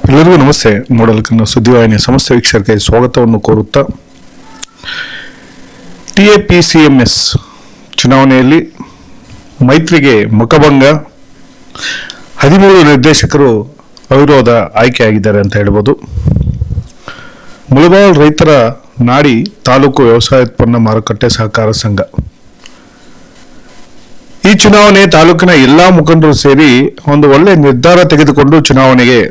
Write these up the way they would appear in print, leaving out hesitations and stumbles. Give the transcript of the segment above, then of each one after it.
ಎಲ್ಲರಿಗೂ ನಮಸ್ತೆ. ಮೂಡಲಕನ್ನ ಸುದ್ದಿವಾಹಿನಿಯ ಸಮಸ್ತ ವೀಕ್ಷಕರಿಗೆ ಸ್ವಾಗತವನ್ನು ಕೋರುತ್ತಾ, TAPCMS ಚುನಾವಣೆಯಲ್ಲಿ ಮೈತ್ರಿಗೆ ಮುಖಭಂಗ, 13 ನಿರ್ದೇಶಕರು ಅವಿರೋಧ ಆಯ್ಕೆಯಾಗಿದ್ದಾರೆ ಅಂತ ಹೇಳ್ಬೋದು. ಮುಳಬಾಲ್ ರೈತರ ನಾಡಿ ತಾಲೂಕು ವ್ಯವಸಾಯೋತ್ಪನ್ನ ಮಾರುಕಟ್ಟೆ ಸಹಕಾರ ಸಂಘ ಈ ಚುನಾವಣೆ ತಾಲೂಕಿನ ಎಲ್ಲಾ ಮುಖಂಡರು ಸೇರಿ ಒಂದು ಒಳ್ಳೆ ನಿರ್ಧಾರ ತೆಗೆದುಕೊಂಡು ಚುನಾವಣೆಗೆ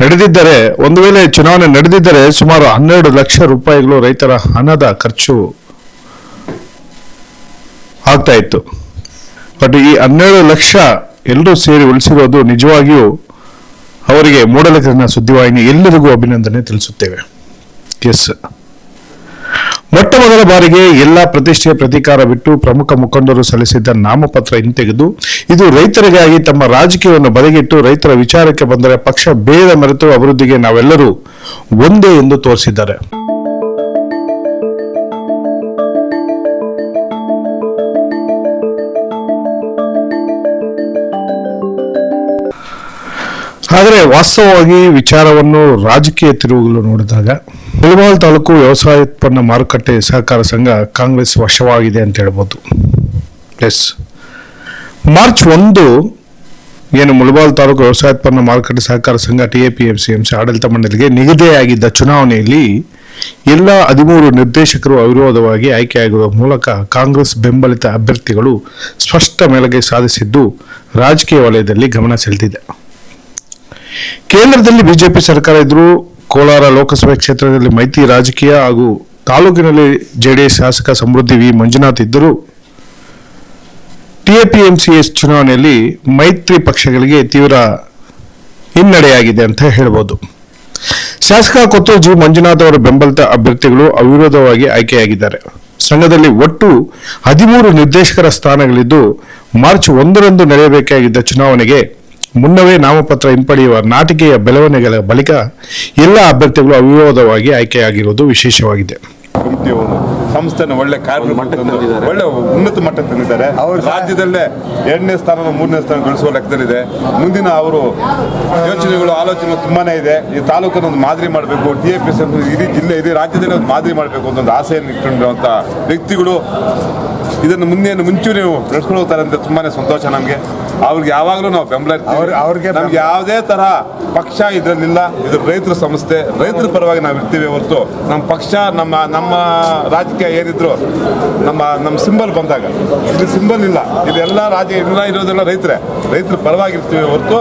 ನಡೆದಿದ್ದರೆ, ಒಂದು ವೇಳೆ ಚುನಾವಣೆ ನಡೆದಿದ್ದರೆ ಸುಮಾರು 12 ಲಕ್ಷ ರೂಪಾಯಿಗಳು ರೈತರ ಹಣದ ಖರ್ಚು ಆಗ್ತಾ ಇತ್ತು. ಬಟ್ ಈ 12 ಲಕ್ಷ ಎಲ್ಲರೂ ಸೇರಿ ಉಳಿಸಿರೋದು ನಿಜವಾಗಿಯೂ ಅವರಿಗೆ ಮೂಡಲಕನ್ನ ಸುದ್ದಿವಾಹಿನಿ ಎಲ್ಲರಿಗೂ ಅಭಿನಂದನೆ ತಿಳಿಸುತ್ತೇವೆ. ಎಸ್, ಮೊಟ್ಟ ಮೊದಲ ಬಾರಿಗೆ ಎಲ್ಲ ಪ್ರತಿಷ್ಠೆಯ ಪ್ರತೀಕಾರ ಬಿಟ್ಟು ಪ್ರಮುಖ ಮುಖಂಡರು ಸಲ್ಲಿಸಿದ್ದ ನಾಮಪತ್ರ ಹಿಂತೆಗೆದು ಇದು ರೈತರಿಗಾಗಿ ತಮ್ಮ ರಾಜಕೀಯವನ್ನು ಬದಿಗಿಟ್ಟು ರೈತರ ವಿಚಾರಕ್ಕೆ ಬಂದರೆ ಪಕ್ಷ ಭೇದ ಮರೆತು ಅಭಿವೃದ್ಧಿಗೆ ನಾವೆಲ್ಲರೂ ಒಂದೇ ಎಂದು ತೋರಿಸಿದ್ದಾರೆ. ಆದರೆ ವಾಸ್ತವವಾಗಿ ವಿಚಾರವನ್ನು ರಾಜಕೀಯ ತಿರುವುಗಳು ನೋಡಿದಾಗ ಮುಳಬಾಲ್ ತಾಲೂಕು ವ್ಯವಸಾಯೋತ್ಪನ್ನ ಮಾರುಕಟ್ಟೆ ಸಹಕಾರ ಸಂಘ ಕಾಂಗ್ರೆಸ್ ವಶವಾಗಿದೆ ಅಂತ ಹೇಳ್ಬೋದು. ಎಸ್, ಮಾರ್ಚ್ 1 ಏನು ಮುಳಬಾಲ್ ತಾಲೂಕು ವ್ಯವಸಾಯೋತ್ಪನ್ನ ಮಾರುಕಟ್ಟೆ ಸಹಕಾರ ಸಂಘ TAPCMS ಆಡಳಿತ ಮಂಡಳಿಗೆ ನಿಗದಿಯಾಗಿದ್ದ ಚುನಾವಣೆಯಲ್ಲಿ ಎಲ್ಲ 13 ನಿರ್ದೇಶಕರು ಅವಿರೋಧವಾಗಿ ಆಯ್ಕೆಯಾಗುವ ಮೂಲಕ ಕಾಂಗ್ರೆಸ್ ಬೆಂಬಲಿತ ಅಭ್ಯರ್ಥಿಗಳು ಸ್ಪಷ್ಟ ಮೇಲುಗೈ ಸಾಧಿಸಿದ್ದು ರಾಜಕೀಯ ವಲಯದಲ್ಲಿ ಗಮನ ಸೆಳೆದಿದೆ. ಕೇಂದ್ರದಲ್ಲಿ ಬಿಜೆಪಿ ಸರ್ಕಾರ ಇದ್ರೂ ಕೋಲಾರ ಲೋಕಸಭೆ ಕ್ಷೇತ್ರದಲ್ಲಿ ಮೈತ್ರಿ ರಾಜಕೀಯ ಹಾಗೂ ತಾಲೂಕಿನಲ್ಲಿ JDS ಶಾಸಕ ಸಮೃದ್ಧಿ ವಿ ಮಂಜುನಾಥ್ ಇದ್ದರೂ TAPCMS ಚುನಾವಣೆಯಲ್ಲಿ ಮೈತ್ರಿ ಪಕ್ಷಗಳಿಗೆ ತೀವ್ರ ಹಿನ್ನಡೆಯಾಗಿದೆ ಅಂತ ಹೇಳ್ಬೋದು. ಶಾಸಕ ಕೊತ್ತೂರು ಜಿ ಮಂಜುನಾಥ್ ಅವರ ಬೆಂಬಲಿತ ಅಭ್ಯರ್ಥಿಗಳು ಅವಿರೋಧವಾಗಿ ಆಯ್ಕೆಯಾಗಿದ್ದಾರೆ. ಸಂಘದಲ್ಲಿ ಒಟ್ಟು 13 ನಿರ್ದೇಶಕರ ಸ್ಥಾನಗಳಿದ್ದು ಮಾರ್ಚ್ 1ರಂದು ನಡೆಯಬೇಕಾಗಿದ್ದ ಚುನಾವಣೆಗೆ ಮುನ್ನವೇ ನಾಮಪತ್ರ ಹಿಂಪಡೆಯುವ ನಾಟಿಕೆಯ ಬೆಳವಣಿಗೆಗಳ ಬಳಿಕ ಎಲ್ಲ ಅಭ್ಯರ್ಥಿಗಳು ಅವಿರೋಧವಾಗಿ ಆಯ್ಕೆಯಾಗಿರುವುದು ವಿಶೇಷವಾಗಿದೆ. ಸಂಸ್ಥೆನ ಒಳ್ಳೆ ಒಳ್ಳೆ ಉನ್ನತ ಮಟ್ಟಕ್ಕೆ ತಂದಿದ್ದಾರೆ. ರಾಜ್ಯದಲ್ಲೇ 2ನೇ ಸ್ಥಾನ 3ನೇ ಸ್ಥಾನ ಗಳಿಸುವ ಲೆಕ್ಕದಲ್ಲಿದೆ. ಮುಂದಿನ ಅವರು ಯೋಚನೆಗಳು ಆಲೋಚನೆ ತುಂಬಾನೇ ಇದೆ. ಈ ತಾಲೂಕನ್ನು ಒಂದು ಮಾದರಿ ಮಾಡಬೇಕು, TAPCMS ಇಡೀ ಜಿಲ್ಲೆ ಇಡೀ ರಾಜ್ಯದಲ್ಲಿ ಒಂದು ಮಾದರಿ ಮಾಡಬೇಕು ಅಂತ ಒಂದು ಆಸೆಯನ್ನು ಇಟ್ಕೊಂಡಿರುವಂಥ ವ್ಯಕ್ತಿಗಳು ಇದನ್ನು ಮುಂಚೂಣಿ ನಡೆಸ್ಕೊಂಡು ಹೋಗ್ತಾರೆ ಅಂತ ತುಂಬಾನೇ ಸಂತೋಷ ನಮಗೆ. ಅವ್ರಿಗೆ ಯಾವಾಗಲೂ ನಾವು ಬೆಂಬಲ ಅವ್ರಿಗೆ ನಮ್ಗೆ ಯಾವುದೇ ತರ ಪಕ್ಷ ಇದರಲ್ಲಿಲ್ಲ. ಇದು ರೈತರ ಸಂಸ್ಥೆ, ರೈತರ ಪರವಾಗಿ ನಾವು ಇರ್ತೀವಿ ಹೊರತು ನಮ್ಮ ಪಕ್ಷ ನಮ್ಮ ರಾಜಕೀಯ ಏನಿದ್ರು ನಮ್ಮ ಸಿಂಬಲ್ ಬಂದಾಗ ಇದು ಸಿಂಬಲ್ ಇಲ್ಲ. ಇದೆಲ್ಲ ರಾಜ್ಯ ಇರೋದೆಲ್ಲ ರೈತರ ಪರವಾಗಿ ಇರ್ತೀವಿ ಹೊರತು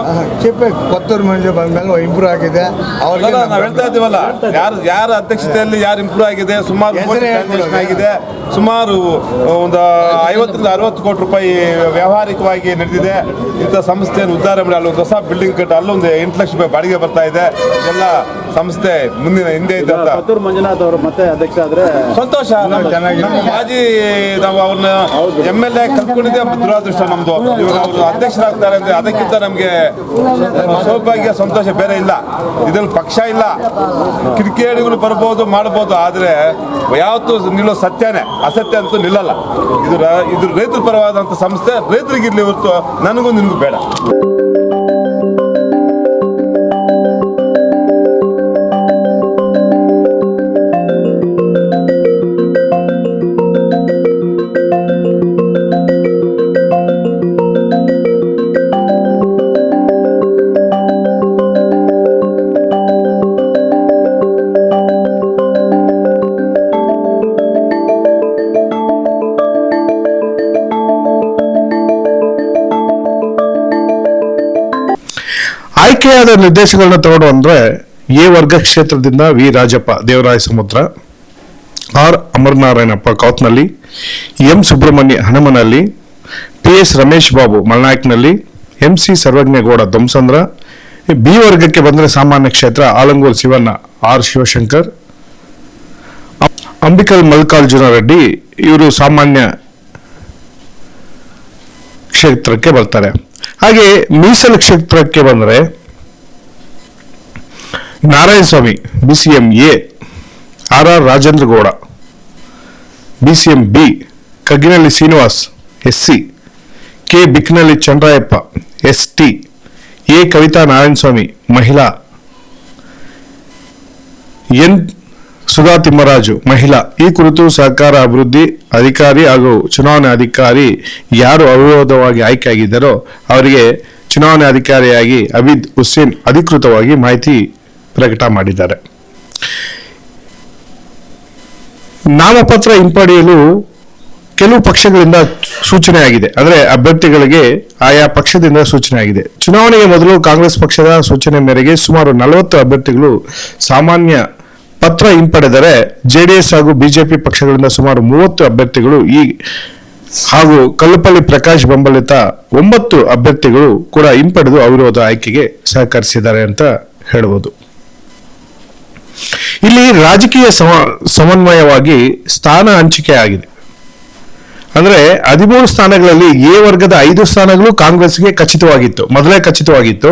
ಕೊತ್ತೂರು ಮಂಜು ಬಂದ್ಮೇಲೆ ಇಂಪ್ರೂವ್ ಆಗಿದೆ. ಅವ್ರಿಗೆಲ್ಲ ನಾವು ಹೇಳ್ತಾ ಇದ್ದೀವಲ್ಲ, ಯಾರ ಅಧ್ಯಕ್ಷತೆಯಲ್ಲಿ ಯಾರು ಇಂಪ್ರೂವ್ ಆಗಿದೆ, ಸುಮಾರು ಆಗಿದೆ. ಸುಮಾರು ಒಂದು 50-60 ಕೋಟಿ ರೂಪಾಯಿ ವ್ಯಾವಹಾರಿಕವಾಗಿ ನಡೆದಿದೆ. ಇಂಥ ಸಂಸ್ಥೆಯನ್ನು ಉದ್ಧಾರ ಮಾಡಿ ಅಲ್ಲೊಂದು ಹೊಸ ಬಿಲ್ಡಿಂಗ್ ಕಟ್ಟ, ಅಲ್ಲೊಂದು 8 ಲಕ್ಷ ರೂಪಾಯಿ ಬಾಡಿಗೆ ಬರ್ತಾ ಇದೆ. ಎಲ್ಲ ಸಂಸ್ಥೆ ಮುಂದಿನ ಹಿಂದೆ ಇದೆ ಅಂತ ಕೊತ್ತೂರು ಮಂಜುನಾಥ್ ಅವರು ಮತ್ತೆ ಅಧ್ಯಕ್ಷ ಆದ್ರೆ ಸಂತೋಷ. ನಮ್ಮ ಮಾಜಿ ನಾವು ಅವ್ರನ್ನ MLA ಕಲ್ತ್ಕೊಂಡಿದ್ದೆ ದುರಾದೃಷ್ಟ ನಮ್ದು. ಇವಾಗ ಅವರು ಅಧ್ಯಕ್ಷರಾಗ್ತಾರೆ ಅಂದ್ರೆ ಅದಕ್ಕಿಂತ ನಮ್ಗೆ ಸೌಭಾಗ್ಯ ಸಂತೋಷ ಬೇರೆ ಇಲ್ಲ. ಇದ್ರಲ್ಲಿ ಪಕ್ಷ ಇಲ್ಲ, ಕಿರಿಕಿರಿಗಳು ಬರ್ಬೋದು ಮಾಡ್ಬೋದು, ಆದ್ರೆ ಯಾವತ್ತೂ ನಿಲ್ಲೋ ಸತ್ಯನೇ, ಅಸತ್ಯ ಅಂತೂ ನಿಲ್ಲಲ್ಲ. ಇದು ರೈತರ ಪರವಾದಂಥ ಸಂಸ್ಥೆ, ರೈತರಿಗಿರ್ಲಿ ಹೊರತು ನನಗೂ ನಿನಗೂ ಬೇಡ. ಆಯ್ಕೆಯಾದ ನಿರ್ದೇಶಕಗಳನ್ನ ತಗೊಂಡು ಅಂದ್ರೆ ಎ ವರ್ಗ ಕ್ಷೇತ್ರದಿಂದ V Rajappa Devaraya Samudra, R Amaranarayanappa Kauthnalli, M Subrahmanya Hanumanalli, PS Ramesh Babu Malnayaknalli, MC Sarvajnagowda Domsandra. B ವರ್ಗಕ್ಕೆ ಬಂದರೆ ಸಾಮಾನ್ಯ ಕ್ಷೇತ್ರ ಆಲಂಗೂರು ಶಿವಣ್ಣ, ಆರ್ ಶಿವಶಂಕರ್, ಅಂಬಿಕಲ್ ಮಲ್ಲಿಕಾರ್ಜುನ ರೆಡ್ಡಿ, ಇವರು ಸಾಮಾನ್ಯ ಕ್ಷೇತ್ರಕ್ಕೆ ಬರ್ತಾರೆ. ಹಾಗೆ ಮೀಸಲು ಕ್ಷೇತ್ರಕ್ಕೆ ಬಂದರೆ Narayanaswamy BCM A, RR Rajendragowda BCM B, Kagginalli Srinivas SC, K Biknalli Chandrayappa ST, A Kavitha Narayanaswamy ಮಹಿಳಾ, ಎನ್ ಸುಧಾ ತಿಮ್ಮರಾಜು ಮಹಿಳಾ. ಈ ಕುರಿತು ಸಹಕಾರ ಅಭಿವೃದ್ಧಿ ಅಧಿಕಾರಿ ಹಾಗೂ ಚುನಾವಣಾ ಅಧಿಕಾರಿ ಯಾರು ಅವಿರೋಧವಾಗಿ ಆಯ್ಕೆಯಾಗಿದ್ದಾರೋ ಅವರಿಗೆ ಚುನಾವಣಾ ಅಧಿಕಾರಿಯಾಗಿ ಅಬೀದ್ ಹುಸೇನ್ ಅಧಿಕೃತವಾಗಿ ಮಾಹಿತಿ ಪ್ರಕಟ ಮಾಡಿದ್ದಾರೆ. ನಾಮಪತ್ರ ಹಿಂಪಡೆಯಲು ಕೆಲವು ಪಕ್ಷಗಳಿಂದ ಸೂಚನೆ ಆಗಿದೆ. ಅಂದರೆ ಅಭ್ಯರ್ಥಿಗಳಿಗೆ ಆಯಾ ಪಕ್ಷದಿಂದ ಸೂಚನೆ ಆಗಿದೆ. ಚುನಾವಣೆಗೆ ಮೊದಲು ಕಾಂಗ್ರೆಸ್ ಪಕ್ಷದ ಸೂಚನೆ ಮೇರೆಗೆ ಸುಮಾರು 40 ಅಭ್ಯರ್ಥಿಗಳು ಸಾಮಾನ್ಯ ಪತ್ರ ಹಿಂಪಡೆದರೆ ಜೆಡಿಎಸ್ ಹಾಗೂ ಬಿಜೆಪಿ ಪಕ್ಷಗಳಿಂದ ಸುಮಾರು 30 ಅಭ್ಯರ್ಥಿಗಳು ಹಾಗೂ ಕಲ್ಲುಪಲ್ಲಿ ಪ್ರಕಾಶ್ ಬೆಂಬಲಿತ 9 ಅಭ್ಯರ್ಥಿಗಳು ಕೂಡ ಹಿಂಪಡೆದು ಅವಿರೋಧ ಆಯ್ಕೆಗೆ ಸಹಕರಿಸಿದ್ದಾರೆ ಅಂತ ಹೇಳಬಹುದು. ಇಲ್ಲಿ ರಾಜಕೀಯ ಸಮನ್ವಯವಾಗಿ ಸ್ಥಾನ ಹಂಚಿಕೆ ಆಗಿದೆ. ಅಂದ್ರೆ 13 ಸ್ಥಾನಗಳಲ್ಲಿ ಎ ವರ್ಗದ 5 ಸ್ಥಾನಗಳು ಕಾಂಗ್ರೆಸ್ಗೆ ಮೊದಲೇ ಖಚಿತವಾಗಿತ್ತು.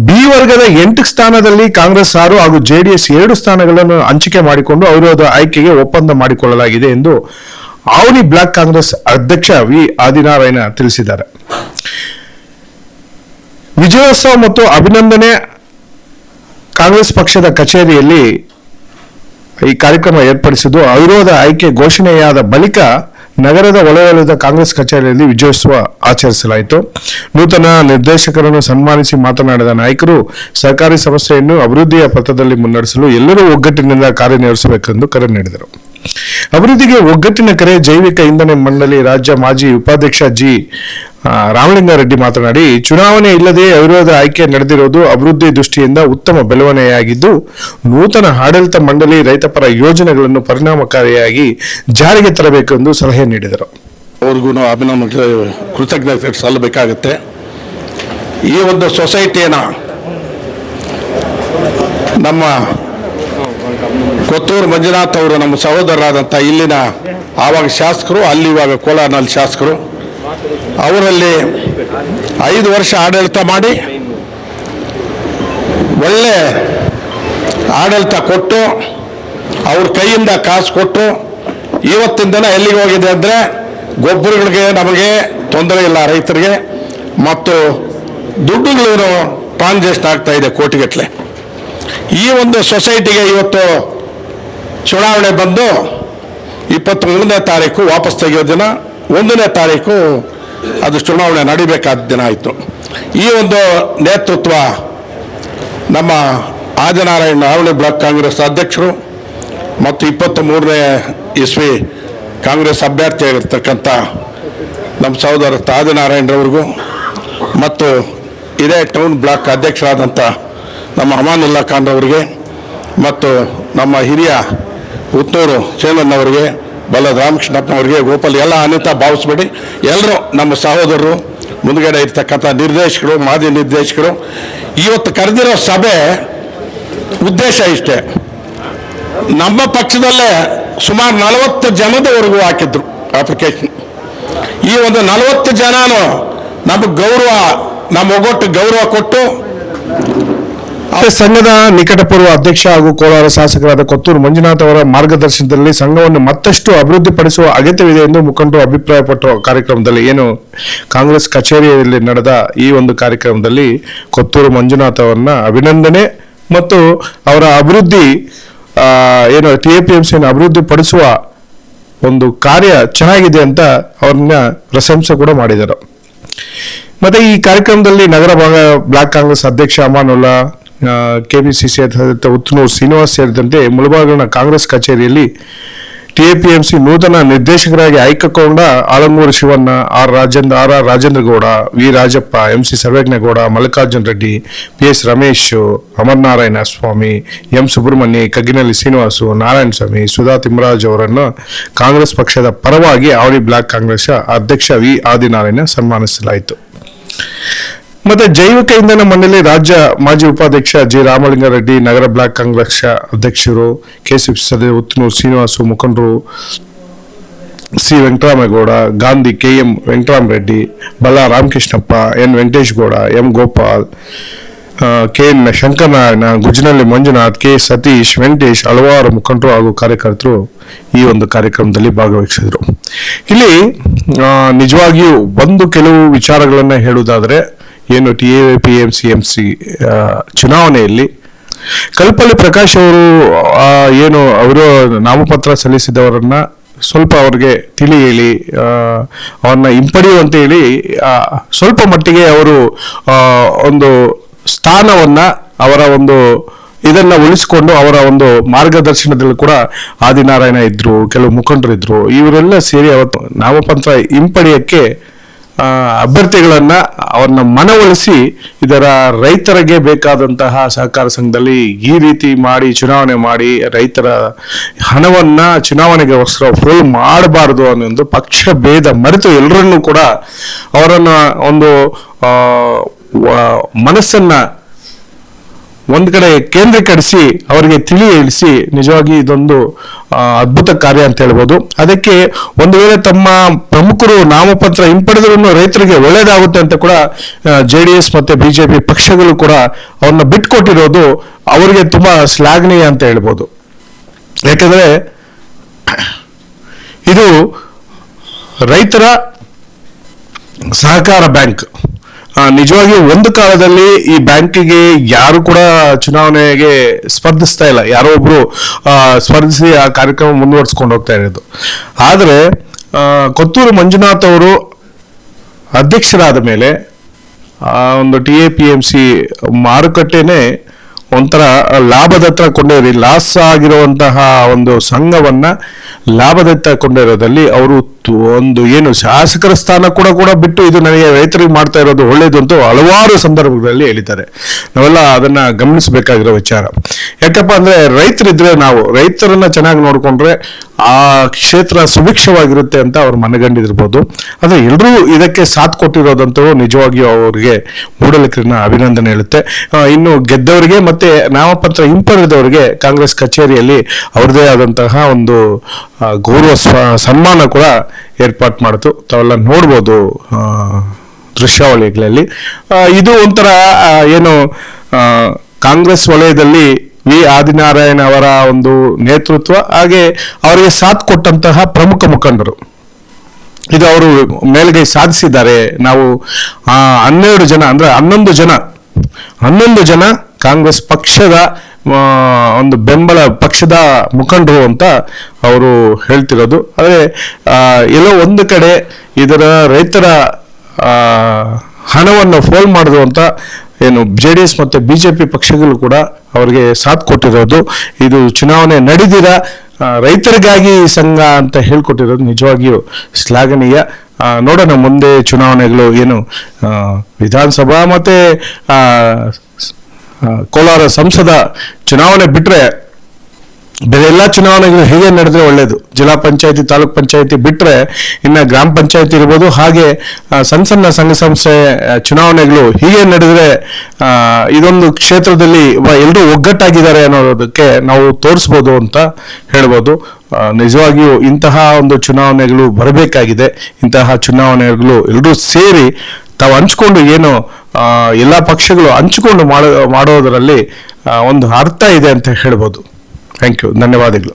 ಬಿ ವರ್ಗದ 8 ಸ್ಥಾನದಲ್ಲಿ ಕಾಂಗ್ರೆಸ್ 6 ಹಾಗೂ ಜೆಡಿಎಸ್ 2 ಸ್ಥಾನಗಳನ್ನು ಹಂಚಿಕೆ ಮಾಡಿಕೊಂಡು ಅವಿರೋಧ ಆಯ್ಕೆಗೆ ಒಪ್ಪಂದ ಮಾಡಿಕೊಳ್ಳಲಾಗಿದೆ ಎಂದು ಆವನಿ ಬ್ಲಾಕ್ ಕಾಂಗ್ರೆಸ್ ಅಧ್ಯಕ್ಷ ವಿ ಆದಿನಾರಾಯಣ ತಿಳಿಸಿದ್ದಾರೆ. ವಿಜಯೋತ್ಸವ ಮತ್ತು ಅಭಿನಂದನೆ ಕಾಂಗ್ರೆಸ್ ಪಕ್ಷದ ಕಚೇರಿಯಲ್ಲಿ ಈ ಕಾರ್ಯಕ್ರಮ ಏರ್ಪಡಿಸಿದ್ದು ಅವಿರೋಧ ಆಯ್ಕೆ ಘೋಷಣೆಯಾದ ಬಳಿಕ ನಗರದ ಒಳವಲಯದ ಕಾಂಗ್ರೆಸ್ ಕಚೇರಿಯಲ್ಲಿ ವಿಜಯೋತ್ಸವ ಆಚರಿಸಲಾಯಿತು. ನೂತನ ನಿರ್ದೇಶಕರನ್ನು ಸನ್ಮಾನಿಸಿ ಮಾತನಾಡಿದ ನಾಯಕರು ಸಹಕಾರಿ ಸಂಸ್ಥೆಯನ್ನು ಅಭಿವೃದ್ಧಿಯ ಪಥದಲ್ಲಿ ಮುನ್ನಡೆಸಲು ಎಲ್ಲರೂ ಒಗ್ಗಟ್ಟಿನಿಂದ ಕಾರ್ಯನಿರ್ವಹಿಸಬೇಕೆಂದು ಕರೆ ನೀಡಿದರು. ಅಭಿವೃದ್ಧಿಗೆ ಒಗ್ಗಟ್ಟಿನ ಕರೆ ಜೈವಿಕ ಇಂಧನ ಮಂಡಳಿ ರಾಜ್ಯ ಮಾಜಿ ಉಪಾಧ್ಯಕ್ಷ ಜಿ ರಾಮಲಿಂಗಾರೆಡ್ಡಿ ಮಾತನಾಡಿ, ಚುನಾವಣೆ ಇಲ್ಲದೆ ಅವಿರೋಧ ಆಯ್ಕೆ ನಡೆದಿರುವುದು ಅಭಿವೃದ್ಧಿ ದೃಷ್ಟಿಯಿಂದ ಉತ್ತಮ ಬೆಳವಣಿಗೆಯಾಗಿದ್ದು, ನೂತನ ಆಡಳಿತ ಮಂಡಳಿ ರೈತಪರ ಯೋಜನೆಗಳನ್ನು ಪರಿಣಾಮಕಾರಿಯಾಗಿ ಜಾರಿಗೆ ತರಬೇಕು ಎಂದು ಸಲಹೆ ನೀಡಿದರು. ಅವ್ರಿಗೂ ಅಭಿನಂದನೆ ಕೃತಜ್ಞತೆ ಸಲ್ಲಬೇಕಾಗುತ್ತೆ. ಈ ಒಂದು ಸೊಸೈಟಿಯನ್ನು ನಮ್ಮ ಕೊತ್ತೂರು ಮಂಜುನಾಥ್ ಅವರು ನಮ್ಮ ಸಹೋದರರಾದಂಥ ಇಲ್ಲಿನ ಆವಾಗ ಶಾಸಕರು, ಅಲ್ಲಿ ಇವಾಗ ಕೋಲಾರ್ನಲ್ಲಿ ಶಾಸಕರು, ಅವರಲ್ಲಿ 5 ವರ್ಷ ಆಡಳಿತ ಮಾಡಿ ಒಳ್ಳೆ ಆಡಳಿತ ಕೊಟ್ಟು ಅವ್ರ ಕೈಯಿಂದ ಕಾಸು ಕೊಟ್ಟು ಇವತ್ತಿನ ದಿನ ಎಲ್ಲಿಗೆ ಹೋಗಿದೆ ಅಂದರೆ ಗೊಬ್ಬರಗಳಿಗೆ ನಮಗೆ ತೊಂದರೆ ಇಲ್ಲ ರೈತರಿಗೆ, ಮತ್ತು ದುಡ್ಡುಗಳೇನು ಟ್ರಾನ್ಸಾಕ್ಷನ್ ಆಗ್ತಾ ಇದೆ ಕೋಟಿಗಟ್ಟಲೆ. ಈ ಒಂದು ಸೊಸೈಟಿಗೆ ಇವತ್ತು ಚುನಾವಣೆ ಬಂದು 23ನೇ ತಾರೀಕು ವಾಪಸ್ ತೆಗೆಯೋ ದಿನ, 1ನೇ ತಾರೀಕು ಅದು ಚುನಾವಣೆ ನಡಿಬೇಕಾದ ದಿನ ಆಯಿತು. ಈ ಒಂದು ನೇತೃತ್ವ ನಮ್ಮ ಆದಿನಾರಾಯಣ ಆವಳಿ ಬ್ಲಾಕ್ ಕಾಂಗ್ರೆಸ್ ಅಧ್ಯಕ್ಷರು ಮತ್ತು 23ನೇ ಇಸ್ವಿ ಕಾಂಗ್ರೆಸ್ ಅಭ್ಯರ್ಥಿಯಾಗಿರ್ತಕ್ಕಂಥ ನಮ್ಮ ಸಹೋದರ ಆದಿನಾರಾಯಣರವ್ರಿಗೂ ಮತ್ತು ಇದೇ ಟೌನ್ ಬ್ಲಾಕ್ ಅಧ್ಯಕ್ಷರಾದಂಥ ನಮ್ಮ ಅಮಾನುಲ್ಲಾ ಖಾನ್ ಅವರಿಗೆ ಮತ್ತು ನಮ್ಮ ಹಿರಿಯ ಉತ್ತೂರು ಚೇಲನ್ನವರಿಗೆ, ಬಲ್ಲದ ರಾಮಕೃಷ್ಣಪ್ಪನವರಿಗೆ, ಗೋಪಾಲ್ ಎಲ್ಲ ಅನಿತಾ ಭಾವಿಸ್ಬೇಡಿ, ಎಲ್ಲರೂ ನಮ್ಮ ಸಹೋದರರು, ಮುಂದುಗಡೆ ಇರ್ತಕ್ಕಂಥ ನಿರ್ದೇಶಕರು, ಮಾಜಿ ನಿರ್ದೇಶಕರು. ಇವತ್ತು ಕರೆದಿರೋ ಸಭೆ ಉದ್ದೇಶ ಇಷ್ಟೇ. ನಮ್ಮ ಪಕ್ಷದಲ್ಲೇ ಸುಮಾರು 40 ಜನದವರೆಗೂ ಹಾಕಿದ್ರು ಅಪ್ಲಿಕೇಶನ್. ಈ ಒಂದು 40 ಜನನು ನಮಗೆ ಗೌರವ, ನಮ್ಮ ಒಗ್ಗಟ್ಟು ಗೌರವ ಕೊಟ್ಟು ಸಂಘದ ನಿಕಟಪೂರ್ವ ಅಧ್ಯಕ್ಷ ಹಾಗೂ ಕೋಲಾರ ಶಾಸಕರಾದ ಕೊತ್ತೂರು ಮಂಜುನಾಥ್ ಅವರ ಮಾರ್ಗದರ್ಶನದಲ್ಲಿ ಸಂಘವನ್ನು ಮತ್ತಷ್ಟು ಅಭಿವೃದ್ಧಿಪಡಿಸುವ ಅಗತ್ಯವಿದೆ ಎಂದು ಮುಖಂಡರು ಅಭಿಪ್ರಾಯಪಟ್ಟರು. ಕಾರ್ಯಕ್ರಮದಲ್ಲಿ ಕಾಂಗ್ರೆಸ್ ಕಚೇರಿಯಲ್ಲಿ ನಡೆದ ಈ ಒಂದು ಕಾರ್ಯಕ್ರಮದಲ್ಲಿ ಕೊತ್ತೂರು ಮಂಜುನಾಥ್ ಅವರನ್ನ ಅಭಿನಂದನೆ ಮತ್ತು ಅವರ ಅಭಿವೃದ್ಧಿ TAPMCಯನ್ನು ಅಭಿವೃದ್ಧಿ ಪಡಿಸುವ ಒಂದು ಕಾರ್ಯ ಚೆನ್ನಾಗಿದೆ ಅಂತ ಅವ್ರನ್ನ ಪ್ರಶಂಸೆ ಕೂಡ ಮಾಡಿದರು. ಮತ್ತೆ ಈ ಕಾರ್ಯಕ್ರಮದಲ್ಲಿ ನಗರ ಭಾಗ ಬ್ಲಾಕ್ ಕಾಂಗ್ರೆಸ್ ಅಧ್ಯಕ್ಷ ಅಮಾನುಲ್ಲಾ, KPCC ಉತ್ತನೂರು ಶ್ರೀನಿವಾಸ್ ಸೇರಿದಂತೆ ಮುಳಬಾಗಿಲಿನ ಕಾಂಗ್ರೆಸ್ ಕಚೇರಿಯಲ್ಲಿ TAPMC ನೂತನ ನಿರ್ದೇಶಕರಾಗಿ ಆಯ್ಕೆಗೊಂಡ Alangur Shivanna, R Rajendra Gowda, V Rajappa, MC Sarvejnagowda, Mallikarjun Reddy, PS Ramesh, Amaranarayana Swamy, M Subrahmanya, Kagginalli Srinivasu, Narayana Swamy, Sudha Thimmaraj ಅವರನ್ನು ಕಾಂಗ್ರೆಸ್ ಪಕ್ಷದ ಪರವಾಗಿ ಆವಳಿ ಬ್ಲಾಕ್ ಕಾಂಗ್ರೆಸ್ ಅಧ್ಯಕ್ಷ ವಿ ಆದಿನಾರಾಯಣ ಸನ್ಮಾನಿಸಲಾಯಿತು. ಮತ್ತೆ ಜೈವಿಕ ಇಂಧನ ಮಂಡಳಿ ರಾಜ್ಯ ಮಾಜಿ ಉಪಾಧ್ಯಕ್ಷ ಜಿ ರಾಮಲಿಂಗಾರೆಡ್ಡಿ, ನಗರ ಬ್ಲಾಕ್ ಕಾಂಗ್ರೆಸ್ ಅಧ್ಯಕ್ಷರು KCC ಸದಸ್ಯ ಉತ್ತನೂರು ಶ್ರೀನಿವಾಸು, ಮುಖಂಡರು ಸಿ ವೆಂಕಟರಾಮೇಗೌಡ, ಗಾಂಧಿ, KM ವೆಂಕಟರಾಮರೆಡ್ಡಿ, ಬಲ್ಲ Ramakrishnappa, N Venkatesh Gowda, M Gopal, KN Shankaranarayana, ಗುಜ್ನಳ್ಳಿ Manjunath, K Satish, Venkatesh, ಹಲವಾರು ಮುಖಂಡರು ಹಾಗೂ ಕಾರ್ಯಕರ್ತರು ಈ ಒಂದು ಕಾರ್ಯಕ್ರಮದಲ್ಲಿ ಭಾಗವಹಿಸಿದರು. ಇಲ್ಲಿ ನಿಜವಾಗಿಯೂ ಕೆಲವು ವಿಚಾರಗಳನ್ನ ಹೇಳುವುದಾದರೆ, ಏನು TAPMC ಚುನಾವಣೆಯಲ್ಲಿ ಕಲ್ಪಲ್ಲಿ ಪ್ರಕಾಶ್ ಅವರು ಏನು ಅವರು ನಾಮಪತ್ರ ಸಲ್ಲಿಸಿದವರನ್ನ ಸ್ವಲ್ಪ ಅವ್ರಿಗೆ ತಿಳಿ ಹೇಳಿ ಅವ್ರನ್ನ ಹಿಂಪಡೆಯುವಂತ ಹೇಳಿ ಸ್ವಲ್ಪ ಮಟ್ಟಿಗೆ ಅವರು ಒಂದು ಸ್ಥಾನವನ್ನ ಅವರ ಒಂದು ಇದನ್ನ ಉಳಿಸಿಕೊಂಡು ಅವರ ಒಂದು ಮಾರ್ಗದರ್ಶನದಲ್ಲಿ ಕೂಡ ಆದಿನಾರಾಯಣ ಇದ್ರು, ಕೆಲವು ಮುಖಂಡರು ಇದ್ರು, ಇವರೆಲ್ಲ ಸೇರಿ ಅವತ್ತು ನಾಮಪತ್ರ ಹಿಂಪಡೆಯಕ್ಕೆ ಅಭ್ಯರ್ಥಿಗಳನ್ನ ಅವ್ರನ್ನ ಮನವೊಲಿಸಿ ಇದರ ರೈತರಿಗೆ ಬೇಕಾದಂತಹ ಸಹಕಾರ ಸಂಘದಲ್ಲಿ ಈ ರೀತಿ ಮಾಡಿ ಚುನಾವಣೆ ಮಾಡಿ ರೈತರ ಹಣವನ್ನ ಚುನಾವಣೆಗೋಸ್ಕರ ಫುಲ್ ಮಾಡಬಾರದು ಅನ್ನೋ ಒಂದು ಪಕ್ಷ ಭೇದ ಮರೆತು ಎಲ್ಲರನ್ನೂ ಕೂಡ ಅವರನ್ನ ಒಂದು ಮನಸ್ಸನ್ನ ಒಂದು ಕಡೆ ಕೇಂದ್ರೀಕರಿಸಿ ಅವರಿಗೆ ತಿಳಿ ಹೇಳಿಸಿ ನಿಜವಾಗಿ ಇದೊಂದು ಅದ್ಭುತ ಕಾರ್ಯ ಅಂತ ಹೇಳ್ಬೋದು. ಅದಕ್ಕೆ ಒಂದು ವೇಳೆ ತಮ್ಮ ಪ್ರಮುಖರು ನಾಮಪತ್ರ ಹಿಂಪಡೆದ್ರೂ ರೈತರಿಗೆ ಒಳ್ಳೇದಾಗುತ್ತೆ ಅಂತ ಕೂಡ JDS ಮತ್ತೆ BJP ಪಕ್ಷಗಳು ಕೂಡ ಅವ್ರನ್ನ ಬಿಟ್ಕೊಟ್ಟಿರೋದು ಅವರಿಗೆ ತುಂಬಾ ಶ್ಲಾಘನೀಯ ಅಂತ ಹೇಳ್ಬೋದು. ಯಾಕಂದ್ರೆ ಇದು ರೈತರ ಸಹಕಾರ ಬ್ಯಾಂಕ್. ನಿಜವಾಗಿಯೂ ಒಂದು ಕಾಲದಲ್ಲಿ ಈ ಬ್ಯಾಂಕಿಗೆ ಯಾರು ಕೂಡ ಚುನಾವಣೆಗೆ ಸ್ಪರ್ಧಿಸ್ತಾ ಇಲ್ಲ, ಯಾರೋ ಒಬ್ರು ಸ್ಪರ್ಧಿಸಿ ಆ ಕಾರ್ಯಕ್ರಮ ಮುಂದುವರಿಸ್ಕೊಂಡು ಹೋಗ್ತಾ ಇರೋದು. ಆದರೆ ಕೊತ್ತೂರು ಮಂಜುನಾಥ್ ಅವರು ಅಧ್ಯಕ್ಷರಾದ ಮೇಲೆ ಒಂದು TAPMC ಮಾರುಕಟ್ಟೆನೇ ಒಂಥರ ಲಾಭದತ್ತ ಕೊಂಡೊಯ್ರಿ, ಲಾಸ್ ಆಗಿರುವಂತಹ ಒಂದು ಸಂಘವನ್ನ ಲಾಭದತ್ತ ಕೊಂಡೊಯ್ರೋದಲ್ಲಿ ಅವರು ಒಂದು ಏನು ಶಾಸಕರ ಸ್ಥಾನ ಕೂಡ ಬಿಟ್ಟು ಇದು ನನಗೆ ರೈತರಿಗೆ ಮಾಡ್ತಾ ಇರೋದು ಒಳ್ಳೇದು ಅಂತ ಹಲವಾರು ಸಂದರ್ಭಗಳಲ್ಲಿ ಹೇಳಿದ್ದಾರೆ. ನಾವೆಲ್ಲ ಅದನ್ನ ಗಮನಿಸಬೇಕಾಗಿರೋ ವಿಚಾರ. ಯಾಕಪ್ಪ ಅಂದ್ರೆ ರೈತರಿದ್ರೆ ನಾವು ರೈತರನ್ನ ಚೆನ್ನಾಗಿ ನೋಡ್ಕೊಂಡ್ರೆ ಆ ಕ್ಷೇತ್ರ ಸುಭಿಕ್ಷವಾಗಿರುತ್ತೆ ಅಂತ ಅವ್ರು ಮನಗಂಡಿರ್ಬೋದು. ಆದ್ರೆ ಎಲ್ಲರೂ ಇದಕ್ಕೆ ಸಾಥ್ ಕೊಟ್ಟಿರೋದಂತೂ ನಿಜವಾಗಿಯೂ ಅವರಿಗೆ ಮೂಡಲಿಕರನ್ನ ಅಭಿನಂದನೆ ಹೇಳುತ್ತೆ. ಇನ್ನು ಗೆದ್ದವರಿಗೆ ಮತ್ತೆ ನಾಮಪತ್ರ ಹಿಂಪಡೆದವರಿಗೆ ಕಾಂಗ್ರೆಸ್ ಕಚೇರಿಯಲ್ಲಿ ಅವ್ರದೇ ಆದಂತಹ ಒಂದು ಗೌರವ ಸನ್ಮಾನ ಕೂಡ ಏರ್ಪಾಟ್ ಮಾಡಿತು. ತಾವೆಲ್ಲ ನೋಡ್ಬೋದು ದೃಶ್ಯಾವಳಿಗಳಲ್ಲಿ. ಇದು ಒಂಥರ ಏನು ಕಾಂಗ್ರೆಸ್ ವಲಯದಲ್ಲಿ ಆದಿನಾರಾಯಣ ಅವರ ಒಂದು ನೇತೃತ್ವ, ಹಾಗೆ ಅವರಿಗೆ ಸಾಥ್ ಕೊಟ್ಟಂತಹ ಪ್ರಮುಖ ಮುಖಂಡರು ಇದು ಅವರು ಮೇಲ್ಗೈ ಸಾಧಿಸಿದ್ದಾರೆ. ನಾವು 12 ಜನ ಅಂದ್ರೆ 11 ಜನ ಕಾಂಗ್ರೆಸ್ ಪಕ್ಷದ ಒಂದು ಬೆಂಬಲ ಪಕ್ಷದ ಮುಖಂಡರು ಅಂತ ಅವರು ಹೇಳ್ತಿರೋದು. ಆದರೆ ಎಲ್ಲೋ ಒಂದು ಕಡೆ ಇದರ ರೈತರ ಹಣವನ್ನು ಫೋಲ್ ಮಾಡಿದ್ರು ಅಂತ ಏನು JDS ಮತ್ತು BJP ಪಕ್ಷಗಳು ಕೂಡ ಅವರಿಗೆ ಸಾಥ್ ಕೊಟ್ಟಿರೋದು. ಇದು ಚುನಾವಣೆ ನಡೆದಿರ ರೈತರಿಗಾಗಿ ಸಂಘ ಅಂತ ಹೇಳ್ಕೊಟ್ಟಿರೋದು ನಿಜವಾಗಿಯೂ ಶ್ಲಾಘನೀಯ. ನೋಡೋಣ ಮುಂದೆ ಚುನಾವಣೆಗಳು ಏನು ವಿಧಾನಸಭಾ ಮತ್ತೆ ಕೋಲಾರ ಸಂಸದ ಚುನಾವಣೆ ಬಿಟ್ರೆ ಬೇರೆ ಎಲ್ಲ ಚುನಾವಣೆಗಳು ಹೇಗೆ ನಡೆದ್ರೆ ಒಳ್ಳೇದು. ಜಿಲ್ಲಾ ಪಂಚಾಯತಿ, ತಾಲೂಕ್ ಪಂಚಾಯತಿ ಬಿಟ್ರೆ ಇನ್ನು ಗ್ರಾಮ ಪಂಚಾಯತಿ ಇರ್ಬೋದು, ಹಾಗೆ ಸಣ್ಣ ಸಂಘ ಸಂಸ್ಥೆ ಚುನಾವಣೆಗಳು ಹೀಗೆ ನಡೆದ್ರೆ ಇದೊಂದು ಕ್ಷೇತ್ರದಲ್ಲಿ ಎಲ್ಲರೂ ಒಗ್ಗಟ್ಟಾಗಿದ್ದಾರೆ ಅನ್ನೋದಕ್ಕೆ ನಾವು ತೋರಿಸ್ಬೋದು ಅಂತ ಹೇಳ್ಬೋದು. ನಿಜವಾಗಿಯೂ ಇಂತಹ ಒಂದು ಚುನಾವಣೆಗಳು ಬರಬೇಕಾಗಿದೆ. ಇಂತಹ ಚುನಾವಣೆಗಳು ಎಲ್ಲರೂ ಸೇರಿ ತಾವು ಹಂಚ್ಕೊಂಡು ಏನು ಎಲ್ಲ ಪಕ್ಷಗಳು ಹಂಚಿಕೊಂಡು ಮಾಡೋದರಲ್ಲಿ ಒಂದು ಅರ್ಥ ಇದೆ ಅಂತ ಹೇಳ್ಬೋದು. ಥ್ಯಾಂಕ್ ಯು, ಧನ್ಯವಾದಗಳು.